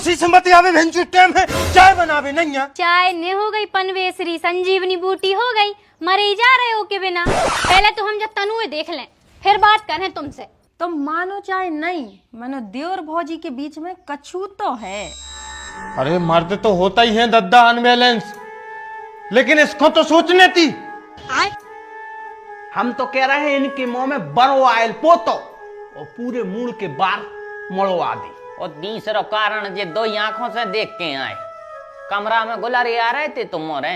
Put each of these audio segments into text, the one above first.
मोसी संबत आवे भेंचू टाइम है चाय बनावे नहीं है। चाय ने हो गई पनवेसरी संजीवनी बूटी हो गई, मरे जा रहे हो के बिना। पहले तो हम जब तनुए देख लें फिर बात करें तुमसे। तो मानो चाहे नहीं मानो देवर भौजी के बीच में कछू तो है। अरे मर्द तो होता ही है दद्दा अनबैलेंस, लेकिन इसको तो सोचने थी। हम तो कह रहे हैं इनके मुंह में बड़ो आयल पोतो और पूरे मूड के बार मड़वा दे। और तीसरा कारण जे दो आंखों से देख के आए, कमरा में गुलारी आ रहे थे तुम मोरे।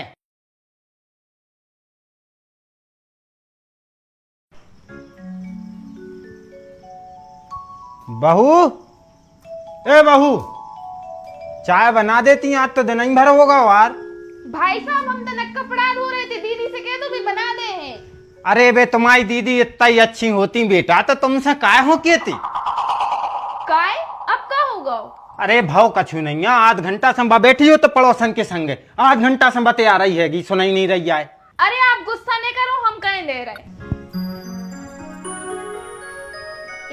बहू, ए बहू, चाय बना देती, आज तो दिन ही भर होगा यार। भाई साहब हम तो न कपड़ा धो रहे थे, दीदी से कह दो भी बना दे हैं। अरे बे तुम्हारी दीदी इतना ही अच्छी होती बेटा तो तुमसे काय हो के थी। काय अब का होगा? अरे भाव कछु नहीं है, आध घंटा से बैठी हो तो पड़ोसन के संगे, आध घंटा से बते आ रही हैगी, सुनाई नहीं रही है। अरे आप गुस्सा नहीं करो, हम कहीं ले रहे।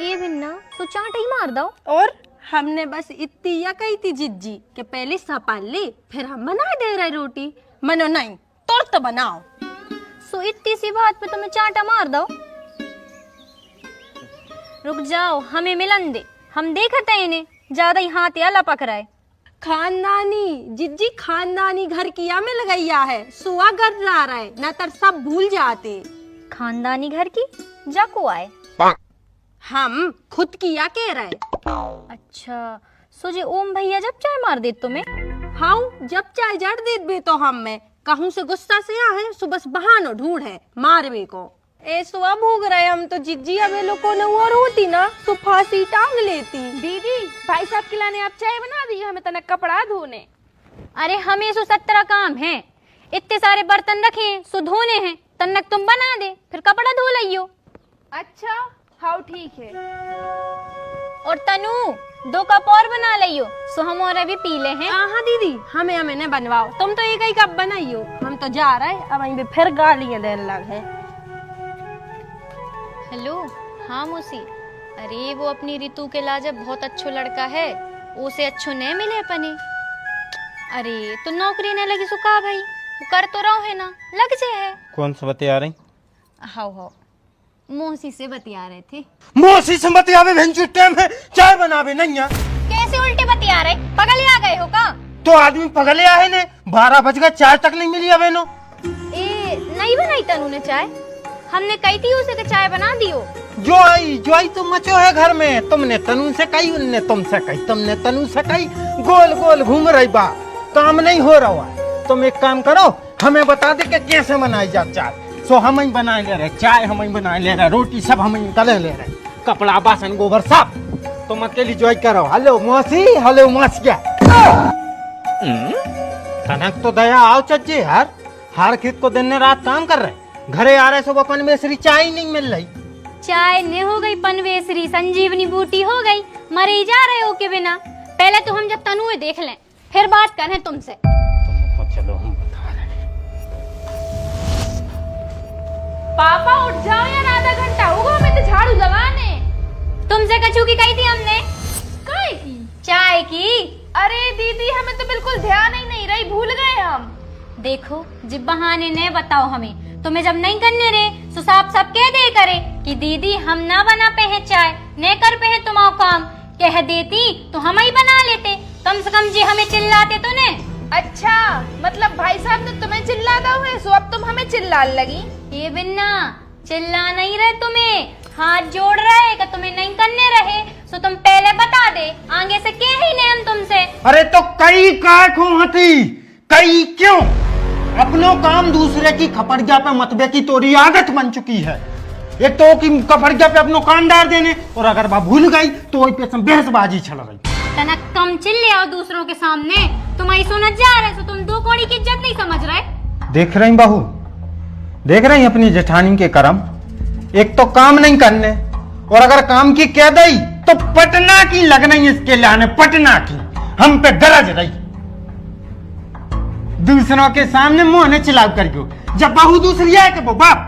ए बिन्ना तो चाट ही मार दो। और हमने बस इतनी या कही थी जिज्जी कि पहले सपान ले फिर हम बना दे रहे रोटी। मनो नहीं तुरंत बनाओ। सो इतनी सी बात पे तुम्हें चाटा मार दो। रुक जाओ, हमें मिलन दे, हम देखते हैं इन्हें ज्यादा ही हाथ या लपक रहा है। खानदानी जिज्जी खानदानी घर किया में लगाइया है, सुआ घर रहा है न तर सब भूल जाते। खानदानी घर की जाको आए, हम खुद किया कह रहे। अच्छा सो जे ओम भैया जब चाय मार दे तुम्हें। हाँ जब चाय जड़ देत बे तो हम में कहूँ से गुस्सा से आ है, सुबह बहानो ढूंढ है मारवे को। ए सुआ भूग रहे हम तो जिज्जी अब लोगों ने और होती ना तो फांसी टांग लेती। दीदी भाई साहब के लाने आप चाय बना दी, हमें तो न कपड़ा धोने। अरे हमें सो 17 काम है, इतने सारे बर्तन रखे हैं सो धोने हैं, तन्नक तुम बना दे फिर कपड़ा धो लियो। अच्छा हाँ ठीक है। और तनु 2 कप और बना लियो सो हम और अभी पी ले हैं। हाँ दीदी हमें हमें न बनवाओ, तुम तो एक ही कप बनाइयो, हम तो जा रहे अब वहीं पे फिर गालियां देने लगे। हेलो हाँ मौसी, अरे वो अपनी रितु के लाजब बहुत अच्छो लड़का है, उसे अच्छो नहीं मिले अपने। अरे तो नौकरी नहीं लगी सुखा भाई, वो कर तो रहो है ना, लग जे है। कौन सा बतिया रही? हाउ हाउ मौसी से बतिया रहे थे। मोसी से बतियावे भेंचू टाइम है चाय बनावे नहीं है। कैसे उल्टे बतिया रहे, पगल आ गए हो का? तो आदमी पगले आए ने, 12 बज गए चाय तक नहीं मिली अबे नो। ए नहीं बनाई तनु ने चाय, हमने कही थी उसे कि चाय बना दियो। जो आई तो मचो है घर में, तुमने तनु से कही, उनने तुमसे कही, तुमने तनु से कही, गोल गोल घूम रही बा, काम नहीं हो रहा है। तुम एक काम करो, हमें बता दे कि कैसे बनाई जा चाय, सो हम ही बना ले रहे, चाय हम ही बना ले रहे, रोटी सब हम ही कर ले रहे, कपड़ा बासन गोबर सब तुम अकेली जो करो। हेलो मौसी, हेलो मौसिया। तनक तो दया आओ चज्जे यार, हार खेत को दिन रात काम कर रहे, घरे आ रहे सब अपन में चाय ही नहीं मिल रही। चाय ने हो गई पनवेसरी संजीवनी बूटी हो गई, मरे जा रहे हो के बिना। पहले तो हम जब तनुए देख लें फिर बात करें तुमसे। चलो हम बता रहे। पापा उठ जाओ यार, आधा घंटा होगा हमें तो झाड़ू लगाने। तुमसे कछू की कही थी हमने, काय की? चाय की। अरे दीदी हमें तो बिल्कुल ध्यान ही नहीं रही, भूल गए हम। देखो जिब बहाने ने बताओ हमें, तुम्हें जब नहीं करने रे तो साफ साफ कह दे करे कि दीदी हम ना बना पे है चाय, न कर पे है तुम्हारा काम। कह देती तो हम ही बना लेते, कम से कम जी हमें चिल्लाते तो ने। अच्छा मतलब भाई साहब ने तुम्हें चिल्लाता हुए सो अब तुम हमें चिल्लाने लगी। ये बिन्ना चिल्ला नहीं रहे, तुम्हें हाथ जोड़ रहे कि तुम्हें नहीं करने रहे सो तुम पहले बता दे, आगे से कह ही नहीं हम तुमसे। अरे तो कई काय खो हती, कई क्यों? अपनो काम दूसरे की खपड़िया पे मतबे की तोरी आदत बन चुकी है। एक तो की खपड़िया पे अपनो कान डाल देने, और अगर वह भूल गई तो वही पे बहसबाजी चल रही। तनक कम चिल्ले आओ दूसरों के सामने, तुम्हारी सुनत जा रहे सो तुम 2 कौड़ी की इज्जत नहीं समझ रहे। देख रही बहू, देख रही अपनी जेठानी के कर्म, एक तो काम नहीं करने, और अगर काम की कह दई तो पटना की लगना इसके लाने, पटना की हम पे गरज रही। दूसरों के सामने मुंह ने चिल्लाव कर गयो, जब बहू दूसरी आए कि वो बाप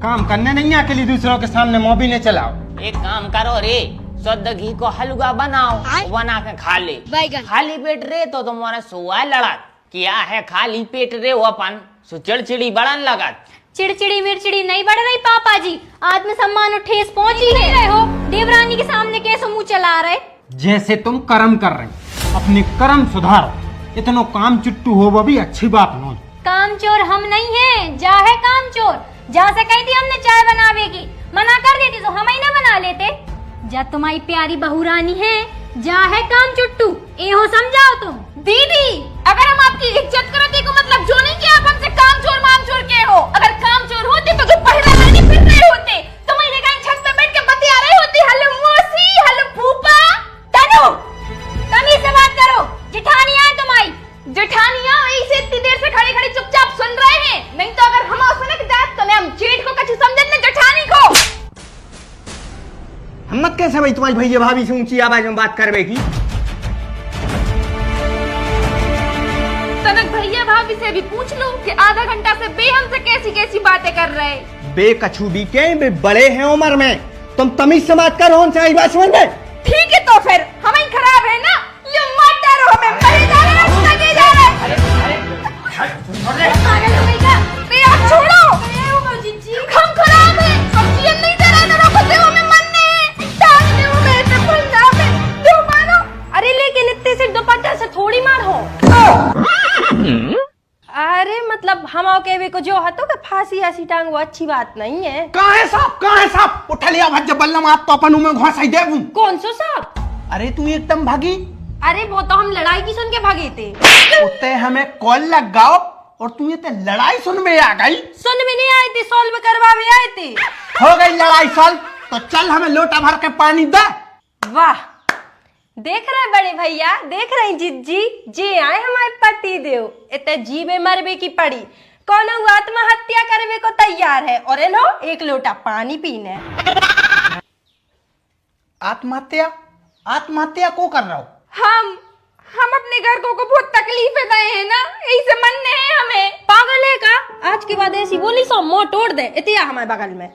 काम करने नहीं अकेली दूसरों के सामने मुंह भी नहीं चलाओ। एक काम करो रे, शुद्ध घी को हलवा बनाओ, बना के खा ले। खाली पेट रे तो तुम्हारा सुआ लड़ा, क्या है खाली पेट रे वो अपन सो चिड़चिड़ी बढ़न लगा। चिड़चिड़ी मिर्चिड़ी नहीं बढ़ रही पापा जी, आत्मसम्मान और ठेस पहुंच ही नहीं रहे हो। देवरानी के सामने कैसे मुंह चला रहे? जैसे तुम कर्म कर रहे, अपने कर्म सुधारो। इतनो काम चुट्टू हो वो भी अच्छी बात नहीं। काम चोर हम नहीं हैं, जा है काम चोर। जा से कही थी हमने चाय बनावे की, मना कर देती तो हम ही ना बना लेते। जा तुम्हारी प्यारी बहुरानी है, जा है काम चुट्टू, एहो समझाओ तुम। दीदी अगर हम आपकी इज्जत करते को मतलब जो नहीं कि आप हमसे काम चोर माम चोर के हो। अगर काम चोर होते तो जो पहला लाने फिर रहे होते, तुम ही कहीं छत पे बैठ के बतिया रहे होते। हेलो मौसी, हेलो फूफा। तनु तमीज से बात करो, जिठानी है तुम्हारी। जेठानिया ऐसे इतनी देर से खड़े खड़े चुपचाप सुन रहे हैं, नहीं तो अगर हम सुने के जात तो हम जेठ को कछु समझत न जेठानी को। हिम्मत कैसे भाई तुम्हारी भैया भाभी से ऊंची आवाज में बात करवे की? तनक भैया भाभी से भी पूछ लो कि आधा घंटा से बे हमसे कैसी कैसी बातें कर रहे। बे कछु भी के बे बड़े हैं उम्र में, तुम तमीज से बात करो उनसे आई बात समझ में। ठीक है तो फिर हम ही खराब है ना, ये मत डरो हमें। पहले जा रहे हैं आगे जा रहे हैं। पागल हो गई क्या? बे आप छोड़ो, हम खराब है, हम जीवन नहीं दे रहे, रोको दे हमें मरने टांग दे हमें तो पंजाब में दो मारो। अरे लेकिन इतने से दुपट्टा से थोड़ी मारो। अरे मतलब हम के भी को जो हतो के फांसी ऐसी टांग वो अच्छी बात नहीं है। कहाँ है साहब, कहाँ है साहब? उठा लिया भज बल्लम, आप तो अपन में घोंस ही देगू। कौन सो साहब? अरे तू एकदम भागी। अरे वो तो हम लड़ाई की सुन के भागे थे। उते हमें कॉल लगाओ और तू ये लड़ाई सुन में आ गई। सुन में नहीं आए थे, सॉल्व करवा में आए थे। हो गई लड़ाई सॉल्व, तो चल हमें लोटा भर के पानी दे। वाह, देख रहे बड़े भैया, देख रहे जिज्जी जी आए हमारे पति देव। इतने जीवे मरबे की पड़ी, कौन आत्महत्या करवे को तैयार है और लो एक लोटा पानी पीने। आत्महत्या? आत्महत्या को कर रहा हो? हम अपने घर को बहुत तकलीफें गए हैं ना, ऐसे मन नहीं है हमें। पागल है का? आज के बाद ऐसी बोली सो मुंह तोड़ दे। इतिया हमारे बगल में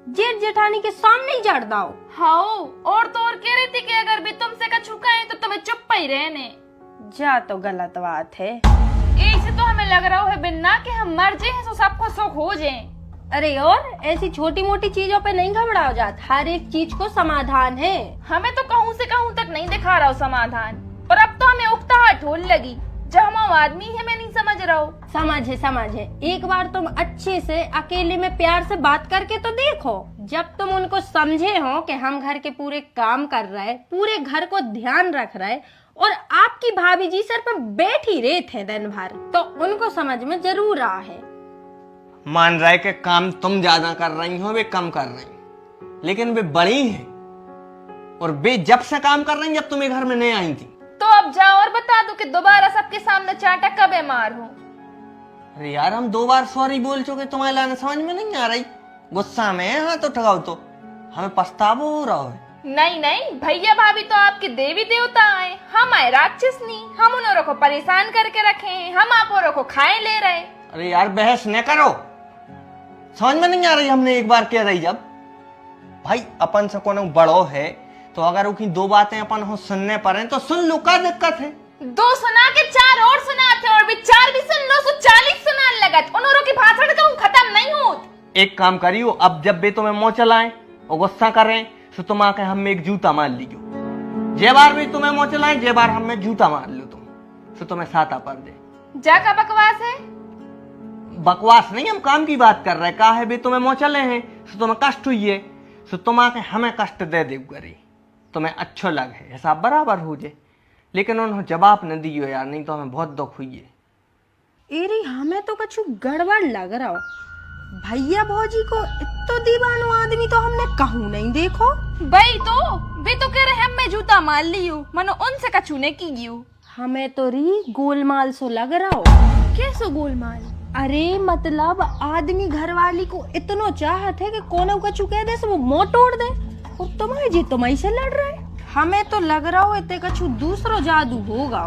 जेठ जेठानी के सामने ही जड़ दाओ। हाँ और तो और कह रही थी कि अगर भी तुमसे कछु कहें तो तुम्हें चुप ही रहने। जा तो गलत बात है। ऐसे तो हमें लग रहा है बिन्ना कि हम मर जाए तो सबको सुख हो जाए। अरे और ऐसी छोटी मोटी चीजों पे नहीं घबराओ जात, हर एक चीज को समाधान है। हमें तो कहूँ से कहूँ तक नहीं दिखा रहा हो समाधान, पर अब तो हमें उकताहट होने लगी। जब हम आदमी है मैं नहीं समझ रहा हूँ। समझे एक बार तुम अच्छे से अकेले में प्यार से बात करके तो देखो। जब तुम उनको समझे हो कि हम घर के पूरे काम कर रहे, पूरे घर को ध्यान रख रहे और आपकी भाभी जी सर पर बैठी रहते हैं दिन भर, तो उनको समझ में जरूर आ है। मान रहा है कि काम तुम ज्यादा कर रही हो, वे कम कर रही, लेकिन वे बड़ी हैं और वे जब से काम कर रही जब तुम्हें घर में नहीं आई थी। तो अब जाओ और बता दो कि दोबारा सबके सामने चाटा कब मार हो। अरे यार हम 2 बार सॉरी बोल चुके, तुम्हारे लाने समझ में नहीं आ रही। गुस्सा में हाँ तो ठगाओ तो हमें पछतावा हो रहा है। नहीं भैया भाभी तो आपके देवी देवता आए, हम आए राक्षस नहीं। हम उन्होंने को परेशान करके रखे हैं, हम आप औरों को खाए ले रहे। अरे यार बहस न करो, समझ में नहीं आ रही। हमने एक बार कह रही, जब भाई अपन से कोनो बड़ो है तो अगर उनकी 2 बातें अपन हो सुनने पर तो सुन लो, क्या दिक्कत है? 2 सुना के 4 और सुनाते और भी 4 भी सुन लो, 40 सुनाने लगत। उन्होंने की भाषण कहूँ खत्म नहीं होत। एक काम करियो, अब जब भी तुम्हें मोह चलाएं और गुस्सा करें तो तुम आके हमें एक जूता मार लीजियो। जे बार भी तुम्हें मोह चलाएं, जे बार हमें जूता मार लो तुम, तो तुम्हें साता पर दे। जा का बकवास है? बकवास नहीं, हम काम की बात कर रहे। कहा है भी तुम्हें मोह चले हैं तो तुम्हें कष्ट हुई है, तो तुम आके हमें कष्ट दे दे करी, तुम्हें अच्छो लगे, हिसाब बराबर हो जाए। लेकिन उन्होंने जवाब न दियो यार, नहीं तो हमें बहुत दुख हुई है। एरी हमें तो कछु गड़बड़ लग रहा हो। भैया भौजी को इतो दीवानो आदमी तो हमने कहूँ नहीं देखो। भाई तो वे तो कह रहे हमें जूता मार लियो, मनो उनसे कछु ने की गियो। हमें तो री गोलमाल सो लग रहा हो। कैसो गोलमाल? अरे मतलब आदमी घरवाली को इतनो चाहत है कि कोनो कछु कह दे वो मुंह तोड़ दे, और तुम्हारे जी तुम से लड़ रहे। हमें तो लग रहा हो इतने कछु दूसरो जादू होगा।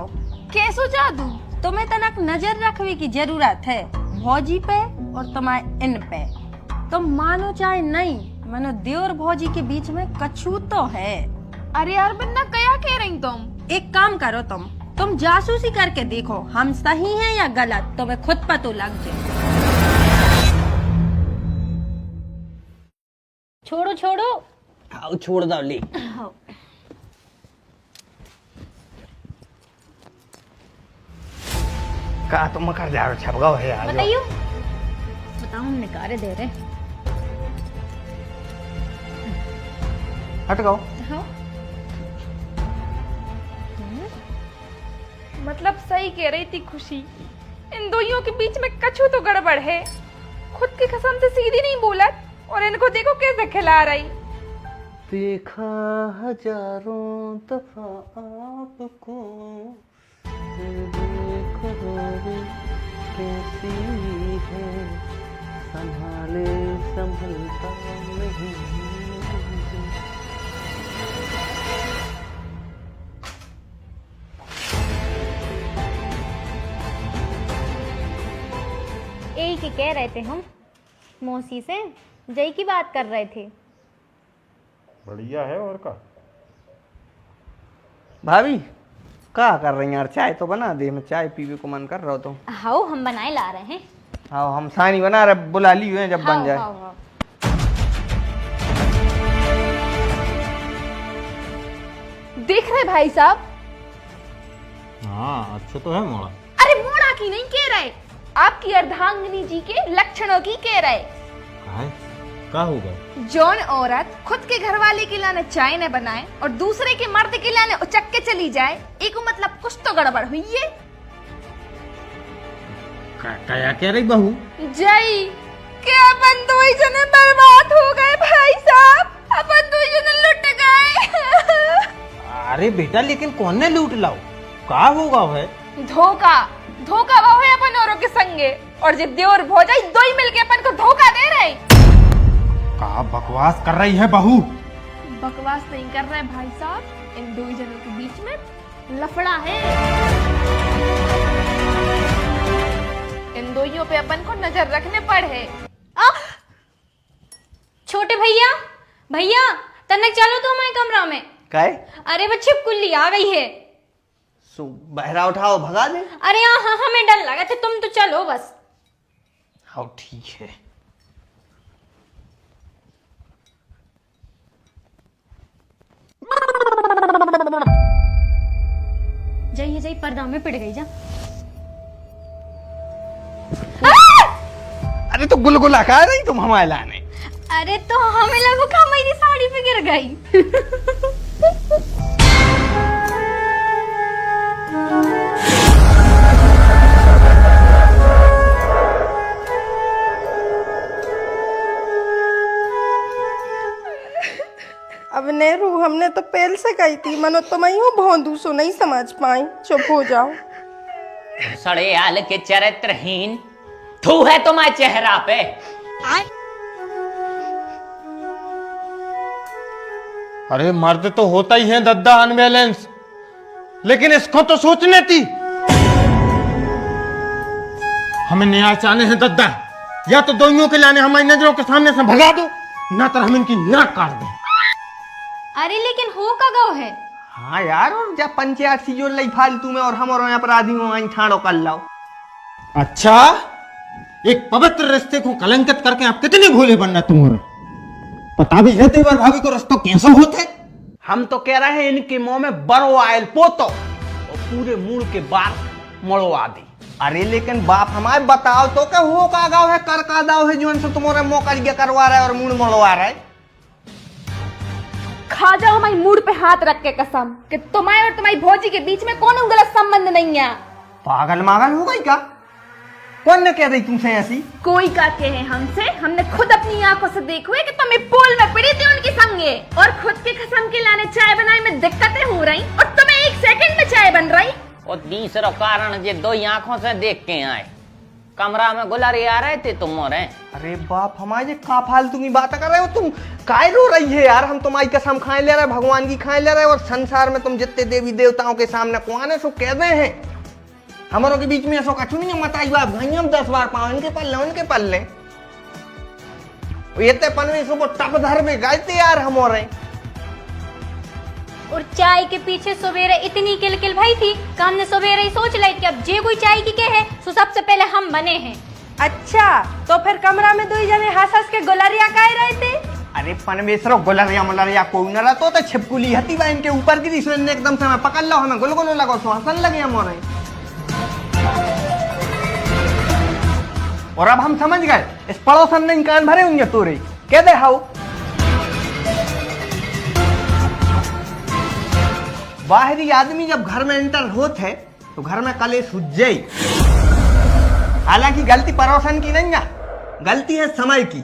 कैसो जादू? तुम्हें तनक नजर रखने की जरूरत है भौजी पे और तुम्हारे इन पे। तुम मानो चाहे नहीं, मनो देवर भौजी के बीच में कछु तो है। अरे यार बन्ना क्या कह रही तुम? एक काम करो, तुम जासूसी करके देखो हम सही हैं या गलत, तुम्हें खुद पता लग जाए। छोड़ो छोड़ो। आओ छोड़ दो ले। का तुम कर जा रहे छपगाओ है यार। बताइयो, बताओ हमने कार्य दे रहे। हट गाओ। मतलब सही कह रही थी खुशी, इन दोइयों के बीच में कछु तो गड़बड़ है। खुद की कसम से सीधी नहीं बोला और इनको देखो कैसे खिला रही। देखा हजारों दफा आपको, कैसी है संभाले संभलता नहीं। यही की कह रहे थे हम, मौसी से जय की बात कर रहे थे। बढ़िया है और का। भाभी क्या कर रही हैं यार? चाय तो बना दे, मैं चाय पीने को मन कर रहा तो। हाओ हम बनाए ला रहे हैं। हाँ हम सानी बना रहे, बुला ली हुए जब बन जाए। हाओ, हाओ। देख रहे भाई साहब? हाँ अच्छा तो है मोड़ा। अरे मोड़ा की नहीं कह रहे, आपकी अर्धांगिनी जी के लक्षणों की कह रहे। क्या होगा? जौन औरत खुद के घर वाले के लाने चाय न बनाए और दूसरे के मर्द के लाने उचक के चली जाए, एक मतलब कुछ तो गड़बड़ हुई है। क्या कह रही बहू? जय क्या अपन दो ही जने बर्बाद हो गए भाई साहब, अपन दो ही जने लुट गए। अरे बेटा लेकिन कौन ने लूट लाओ? क्या होगा है? धोखा धोखा वो है अपन औरों के संगे, और जो देवर भौजाई दो ही मिलके अपन को धोखा दे रहे। क्या बकवास कर रही है बहू? बकवास नहीं कर रहे भाई साहब, इन दो ही जनों के बीच में लफड़ा है। इन दोइयों पे अपन को नजर रखने पड़े। छोटे भैया, भैया तनक चलो तो हमारे कमरा में। क्या? अरे वो छिपकुली आ गई है। सो बहरा उठाओ भगा दे। अरे हाँ हमें डर लगा था, तुम तो चलो बस। हाँ ठीक है। जय जय पर्दा में पिट गई जा। अरे तो गुलगुला खा रही तुम हमारे लाने। अरे तो हमें लगो कि मेरी साड़ी पे गिर गई। अब नेहरू हमने तो पहले से कही थी, मनो तुम ही हो भोंदू सो नहीं समझ पाई, चुप हो जाओ। सड़े आल के चरित्रहीन, थू है तुम्हारे चेहरा पे। अरे मर्द तो होता ही है दद्दा अनबैलेंस, लेकिन इसको तो सोचने थी। हमें न्याय चाहने हैं दद्दा, या तो दोइयों के लाने हमारी नजरों के सामने से भगा दो, ना तो हम इनकी नाक काट दें। अरे लेकिन हो का गौ है। हाँ यार, और जब पंचायत सी जो लई फालतू में और हम और अपराधी हो वहीं ठाड़ो कर लाओ। अच्छा, एक पवित्र रिश्ते को कलंकित करके आप कितने भोले बनना तुम्हारे। पता भी है देवर भाभी को रिश्तों कैसे होते। हम तो कह रहे हैं इनके मुंह में बरो आयल पोतो और पूरे मूड के बाल मड़वा दे। अरे लेकिन बाप हमारे बताओ तो क्या हो का गाँव है, कर का दाव है जो से तुम्हारे मौका करवा रहा है और मूड मड़वा रहा है। खा जाओ हमारी मूड पे हाथ रख के कसम कि तुम्हारे और तुम्हारी भौजी के बीच में कोई गलत संबंध नहीं है। पागल मागल हो गई क्या? कौन ने कह रही तुमसे ऐसी? कोई का कहे हमसे, हमने खुद अपनी आंखों से देखो है कि तुम पूल में पड़ी थी उनके संगे और खुद के कसम के लाने चाय बनाने में दिक्कतें हो रही और तुम्हें एक सेकंड में चाय बन रही। और तीसरा कारण जे दो आंखों से देख के आए, कमरा में गुलारी आ रहे थे तुम और। अरे बाप हमारे का फालतू की बात कर रहे हो तुम? काय रो रही है यार? हम तुम्हारी कसम खाए ले रहे, भगवान की खाए ले रहे, और संसार में तुम जितने देवी देवताओं के सामने कौन है सो कह रहे हैं। हमारों के बीच में ऐसा कछु नहीं है। मताई बाप भाई हम 10 बार पाओ इनके पल्ले उनके पल्ले। ये ते पनवे सुबह टप धर में गायते यार हमारे। और चाय के पीछे सवेरे इतनी किलकिल भाई थी कि हमने सवेरे ही सोच लिया कि अब जे कोई चाय की के है तो सबसे पहले हम बने हैं। अच्छा तो फिर कमरा में 2 जने हंस हंस के गोलरिया काहे रहे थे? अरे पनवेसरो गोलरिया मोलरिया कोई न रहतो तो छिपकुली हती बा इनके ऊपर की दिस ने एकदम से मैं पकड़ लो हमें गोल गोल लगो सो हंसन लगे हमारे। और अब हम समझ गए इस पड़ोसन ने कान भरे होंगे तोरे कह दे हाउ। बाहरी आदमी जब घर में एंटर होते है तो घर में कलेश हुज्जई। हालांकि गलती पड़ोसन की नहीं है, गलती है समय की।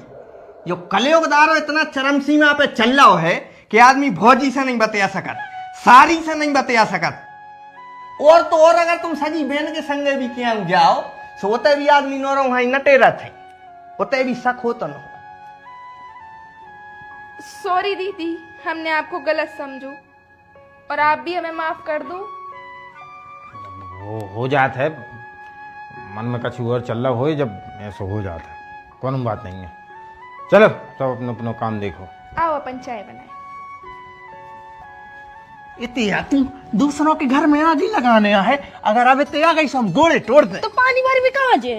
जो कलयुगदारो इतना चरम सीमा पे चल रहा है कि आदमी भौजी से नहीं बतिया सकत, सारी से नहीं बतिया सकत। और तो और अगर तुम सजी बहन के संगे भी किया जाओ तो होते भी आदमी नो रहो नटे रहते होते भी शक हो तो न। सॉरी दीदी, हमने आपको गलत समझो और आप भी हमें माफ कर दो। वो हो जात है, मन में कछु और चल रहा हो जब ऐसा हो जाता है, कौन बात नहीं है। चलो सब अपना अपना काम देखो। आओ अपन चाय बनाए। इतिया तुम दूसरों के घर में आग ही लगाने है, अगर अब इतने आ गई हम गोले तोड़ दे। तो पानी भर भी कहाँ जे?